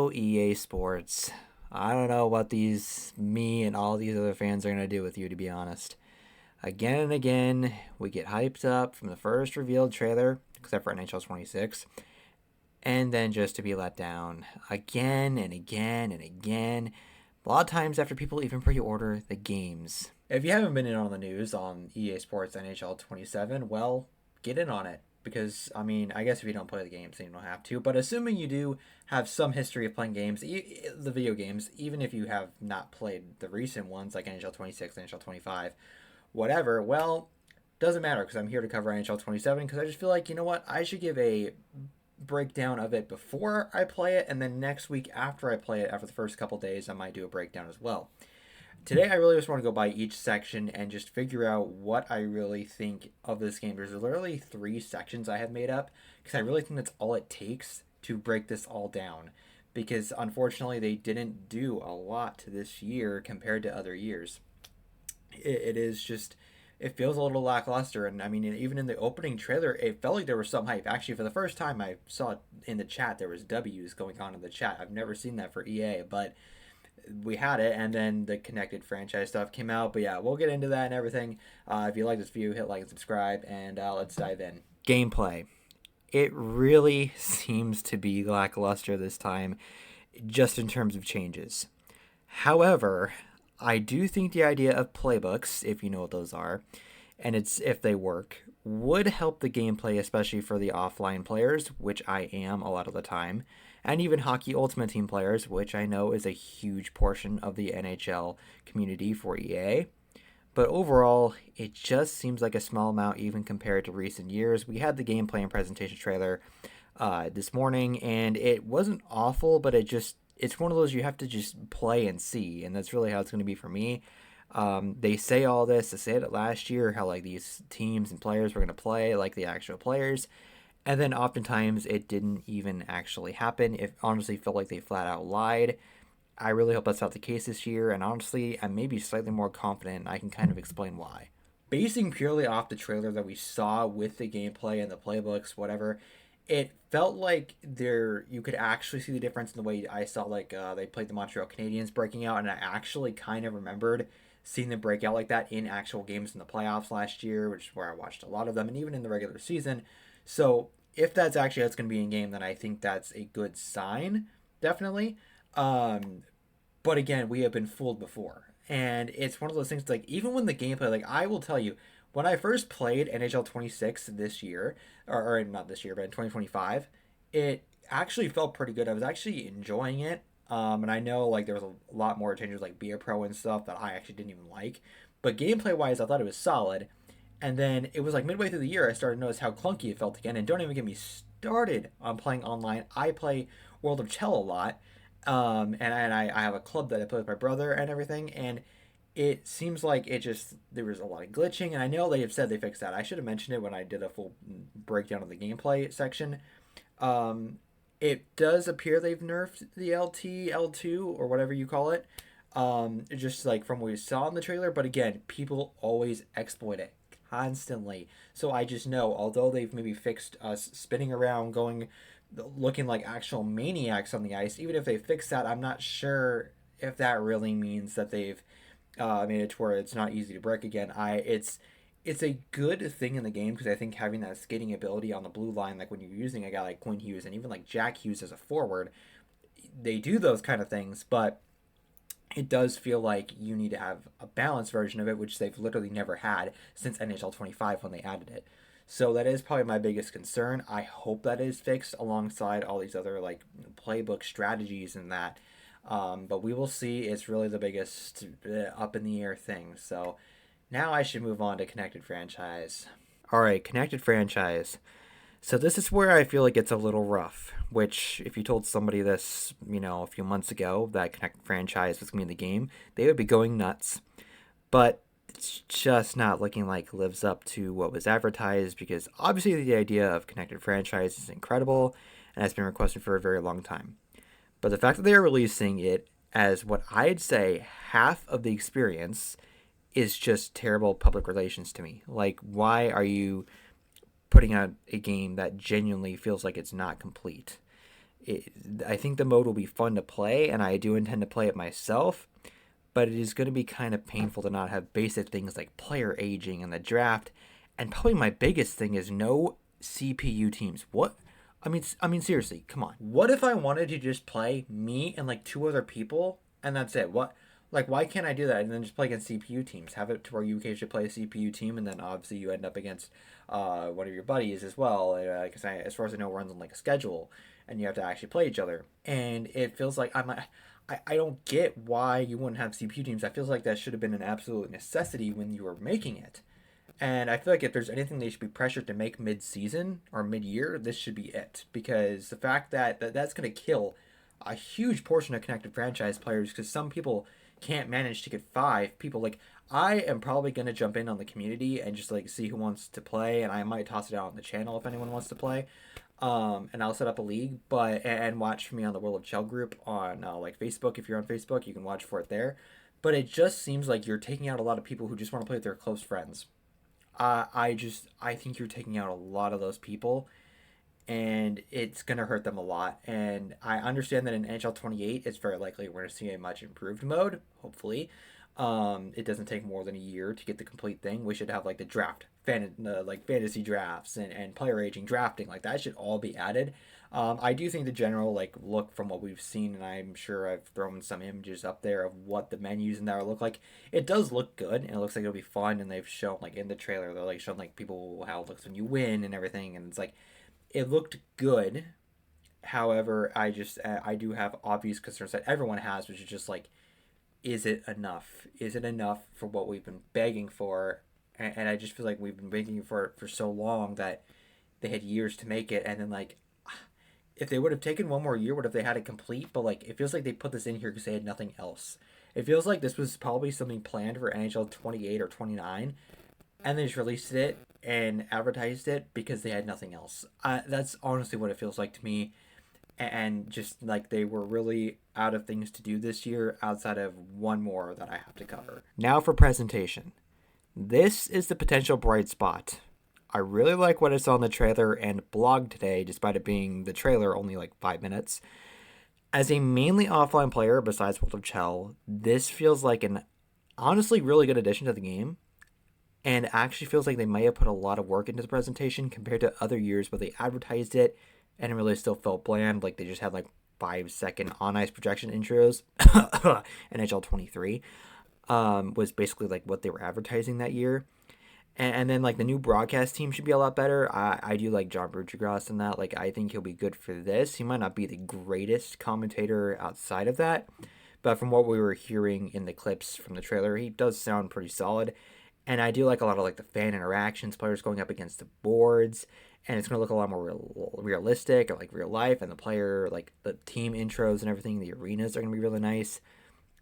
Oh, EA Sports. I don't know what me and all these other fans are going to do with you, to be honest. Again and again, we get hyped up from the first revealed trailer, except for NHL 26, and then just to be let down again and again and again. A lot of times after people even pre-order the games. If you haven't been in on the news on EA Sports NHL 27, well, get in on it. Because, I mean, I guess if you don't play the games, then you don't have to. But assuming you do have some history of playing games, the video games, even if you have not played the recent ones like NHL 26, NHL 25, whatever, well, doesn't matter because I'm here to cover NHL 27 because I just feel like, you know what, I should give a breakdown of it before I play it, and then next week after I play it, after the first couple days, I might do a breakdown as well. Today, I really just want to go by each section and just figure out what I really think of this game. There's literally 3 sections I have made up because I really think that's all it takes to break this all down. Because unfortunately, they didn't do a lot this year compared to other years. It is just, it feels a little lackluster. And I mean, even in the opening trailer, it felt like there was some hype. Actually, for the first time I saw in the chat, there was W's going on in the chat. I've never seen that for EA, but we had it, and then the connected franchise stuff came out. But yeah, we'll get into that and everything. If you like this video, hit like and subscribe, and let's dive in. Gameplay. It really seems to be lackluster this time, just in terms of changes. However, I do think the idea of playbooks, if you know what those are, and it's if they work, would help the gameplay, especially for the offline players, which I am a lot of the time, and even Hockey Ultimate Team players, which I know is a huge portion of the NHL community for EA. But overall, it just seems like a small amount even compared to recent years. We had the gameplay and presentation trailer this morning, and it wasn't awful, but it's one of those you have to just play and see, and that's really how it's going to be for me. They say all this, they said it last year, how like these teams and players were going to play like the actual players, and then oftentimes it didn't even actually happen. It honestly felt like they flat out lied. I really hope that's not the case this year, and honestly, I'm maybe slightly more confident, and I can kind of explain why. Basing purely off the trailer that we saw with the gameplay and the playbooks, whatever, it felt like you could actually see the difference in the way I saw like they played the Montreal Canadiens breaking out, and I actually kind of remembered seeing them break out like that in actual games in the playoffs last year, which is where I watched a lot of them, and even in the regular season. So if that's actually how it's going to be in game, then I think that's a good sign, definitely. But again, we have been fooled before, and it's one of those things like even when the gameplay, like I will tell you, when I first played NHL 26 this year, or not this year, but in 2025, it actually felt pretty good. I was actually enjoying it. And I know like there was a lot more changes like Beer Pro and stuff that I actually didn't even like. But gameplay wise, I thought it was solid. And then it was like midway through the year, I started to notice how clunky it felt again. And don't even get me started on playing online. I play World of Chell a lot. And I have a club that I play with my brother and everything. And it seems like there was a lot of glitching. And I know they have said they fixed that. I should have mentioned it when I did a full breakdown of the gameplay section. It does appear they've nerfed the LT, L2, or whatever you call it. Just like from what we saw in the trailer. But again, people always exploit it constantly. So I just know, although they've maybe fixed us spinning around, looking like actual maniacs on the ice, even if they fix that, I'm not sure if that really means that they've made it to where it's not easy to break again. It's a good thing in the game because I think having that skating ability on the blue line, like when you're using a guy like Quinn Hughes and even like Jack Hughes as a forward, they do those kind of things, but it does feel like you need to have a balanced version of it, which they've literally never had since NHL 25 when they added it. So that is probably my biggest concern. I hope that is fixed alongside all these other like playbook strategies and that. But we will see. It's really the biggest up in the air thing. So now I should move on to Connected Franchise. All right, Connected Franchise. So this is where I feel like it's a little rough, which if you told somebody this, a few months ago that Connected Franchise was going to be in the game, they would be going nuts. But it's just not looking like it lives up to what was advertised because obviously the idea of Connected Franchise is incredible and has been requested for a very long time. But the fact that they are releasing it as what I'd say half of the experience is just terrible public relations to me. Like, why are you putting out a game that genuinely feels like it's not complete? I think the mode will be fun to play, and I do intend to play it myself. But it is going to be kind of painful to not have basic things like player aging and the draft. And probably my biggest thing is no CPU teams. What? I mean, seriously, come on. What if I wanted to just play me and like two other people, and that's it? What? Like, why can't I do that and then just play against CPU teams? Have it to where you occasionally play a CPU team, and then obviously you end up against one of your buddies as well. Because as far as I know, runs on like a schedule, and you have to actually play each other. And it feels like I don't get why you wouldn't have CPU teams. I feel like that should have been an absolute necessity when you were making it. And I feel like if there's anything they should be pressured to make mid-season or mid-year, this should be it. Because the fact that's going to kill a huge portion of connected franchise players, because some people can't manage to get 5 people. Like, I am probably going to jump in on the community and just like see who wants to play, and I might toss it out on the channel if anyone wants to play. And I'll set up a league, and watch for me on the World of Chell group on like Facebook. If you're on Facebook, you can watch for it there. But it just seems like you're taking out a lot of people who just want to play with their close friends. I think you're taking out a lot of those people, and it's gonna hurt them a lot. And I understand that in NHL 28, it's very likely we're gonna see a much improved mode. Hopefully, it doesn't take more than a year to get the complete thing. We should have like the draft, like fantasy drafts and player aging drafting, like that should all be added. I do think the general like look from what we've seen, and I'm sure I've thrown some images up there of what the menus and that look like. It does look good, and it looks like it'll be fun. And they've shown like in the trailer, they're like showing like people how it looks when you win and everything, and it's like it looked good. However, I do have obvious concerns that everyone has, which is just like, is it enough? Is it enough for what we've been begging for? And I just feel like we've been begging for it for so long that they had years to make it, and then like if they would have taken one more year, what if they had it complete? But like it feels like they put this in here because they had nothing else. It feels like this was probably something planned for NHL 28 or 29, and they just released it and advertised it because they had nothing else. That's honestly what it feels like to me. And just like they were really out of things to do this year outside of one more that I have to cover. Now for presentation. This is the potential bright spot. I really like what I saw in the trailer and blog today, despite it being the trailer only like 5 minutes. As a mainly offline player besides World of Chell, this feels like an honestly really good addition to the game, and actually feels like they may have put a lot of work into the presentation compared to other years where they advertised it and it really still felt bland. Like they just had like 5-second on ice projection intros. NHL 23 was basically like what they were advertising that year. And then like the new broadcast team should be a lot better. I do like John Bruchegras in that. Like I think he'll be good for this. He might not be the greatest commentator outside of that, but from what we were hearing in the clips from the trailer, he does sound pretty solid. And I do like a lot of like the fan interactions, players going up against the boards, and it's going to look a lot more realistic or like real life. And the player, like the team intros and everything, the arenas are going to be really nice.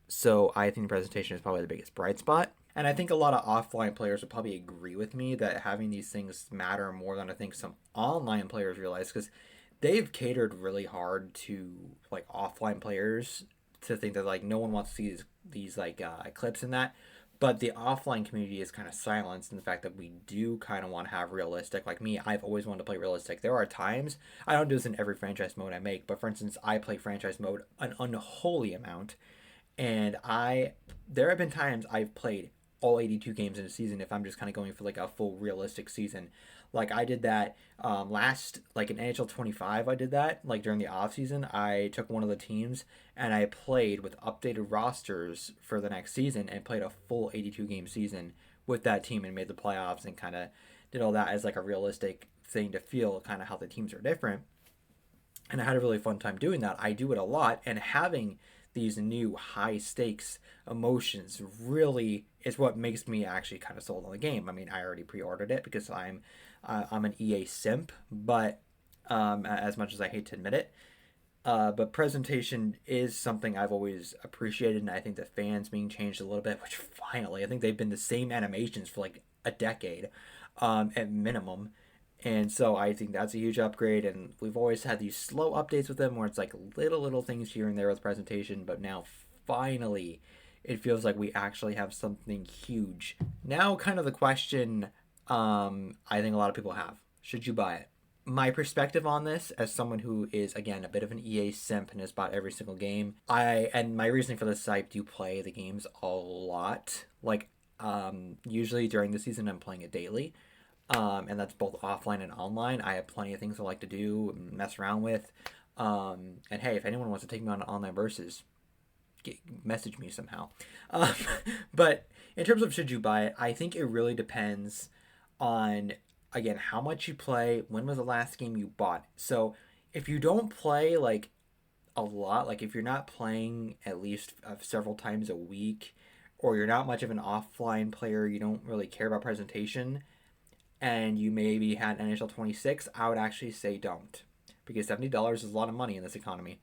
So I think the presentation is probably the biggest bright spot. And I think a lot of offline players would probably agree with me that having these things matter more than I think some online players realize, because they've catered really hard to like offline players to think that like no one wants to see these like clips in that. But the offline community is kind of silenced in the fact that we do kind of want to have realistic. Like me, I've always wanted to play realistic. There are times, I don't do this in every franchise mode I make, but for instance, I play franchise mode an unholy amount. And there have been times I've played all 82 games in a season if I'm just kind of going for like a full realistic season. Like I did that last, like in NHL 25, I did that. Like during the off season, I took one of the teams and I played with updated rosters for the next season and played a full 82 game season with that team and made the playoffs and kind of did all that as like a realistic thing to feel kind of how the teams are different. And I had a really fun time doing that. I do it a lot, and having these new high stakes emotions really is what makes me actually kind of sold on the game. I mean, I already pre-ordered it because I'm an EA simp, but as much as I hate to admit it, but presentation is something I've always appreciated, and I think the fans being changed a little bit, which finally I think they've been the same animations for like a decade at minimum. And so I think that's a huge upgrade, and we've always had these slow updates with them where it's like little things here and there with presentation, but now finally it feels like we actually have something huge. Now kind of the question I think a lot of people have, should you buy it? My perspective on this, as someone who is again a bit of an EA simp and has bought every single game, and my reasoning for this, I do play the games a lot. Like, usually during the season, I'm playing it daily, and that's both offline and online. I have plenty of things I like to do, mess around with, and hey, if anyone wants to take me on an online versus, message me somehow. Um, but in terms of should you buy it, I think it really depends on, again, how much you play, when was the last game you bought. So if you don't play like a lot, like if you're not playing at least several times a week, or you're not much of an offline player, you don't really care about presentation, and you maybe had NHL 26, I would actually say don't, because $70 is a lot of money in this economy,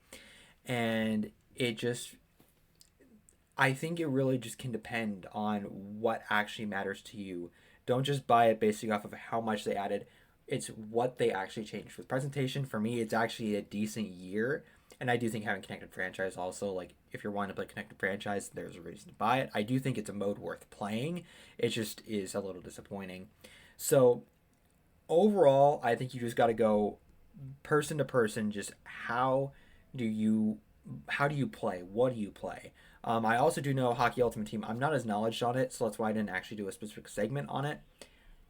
and it just, I think it really just can depend on what actually matters to you. Don't just buy it basing off of how much they added. It's what they actually changed. With presentation, for me, it's actually a decent year. And I do think having connected franchise also, like if you're wanting to play connected franchise, there's a reason to buy it. I do think it's a mode worth playing. It just is a little disappointing. So overall, I think you just got to go person to person. Just do you how do you play? What do you play? I also do know Hockey Ultimate Team. I'm not as knowledgeable on it, so that's why I didn't actually do a specific segment on it.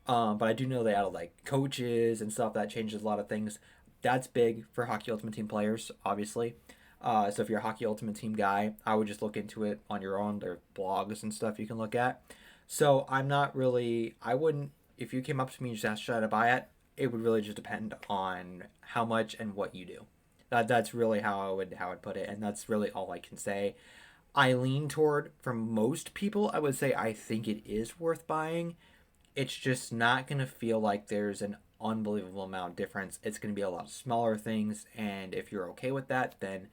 But I do know they added like coaches and stuff that changes a lot of things. That's big for Hockey Ultimate Team players, obviously. So if you're a Hockey Ultimate Team guy, I would just look into it on your own. There are blogs and stuff you can look at. So I'm not really. I wouldn't. If you came up to me and just asked should I buy it, it would really just depend on how much and what you do. That's really how I'd put it, and that's really all I can say. I lean toward, for most people, I would say I think it is worth buying. It's just not going to feel like there's an unbelievable amount of difference. It's going to be a lot of smaller things, and if you're okay with that, then,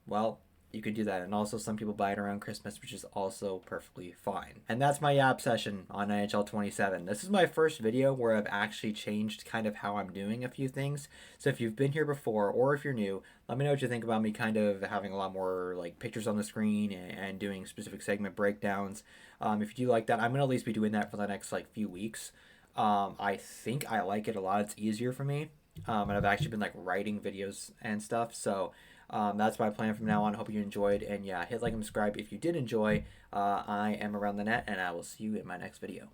well, you could do that. And also, some people buy it around Christmas, which is also perfectly fine. And that's my yap session on NHL 27. This is my first video where I've actually changed kind of how I'm doing a few things. So if you've been here before, or if you're new, let me know what you think about me kind of having a lot more like pictures on the screen and doing specific segment breakdowns. If you do like that, I'm going to at least be doing that for the next like few weeks. I think I like it a lot. It's easier for me. And I've actually been like writing videos and stuff. So that's my plan from now on. Hope you enjoyed. And yeah, hit like and subscribe if you did enjoy. I am around the net, and I will see you in my next video.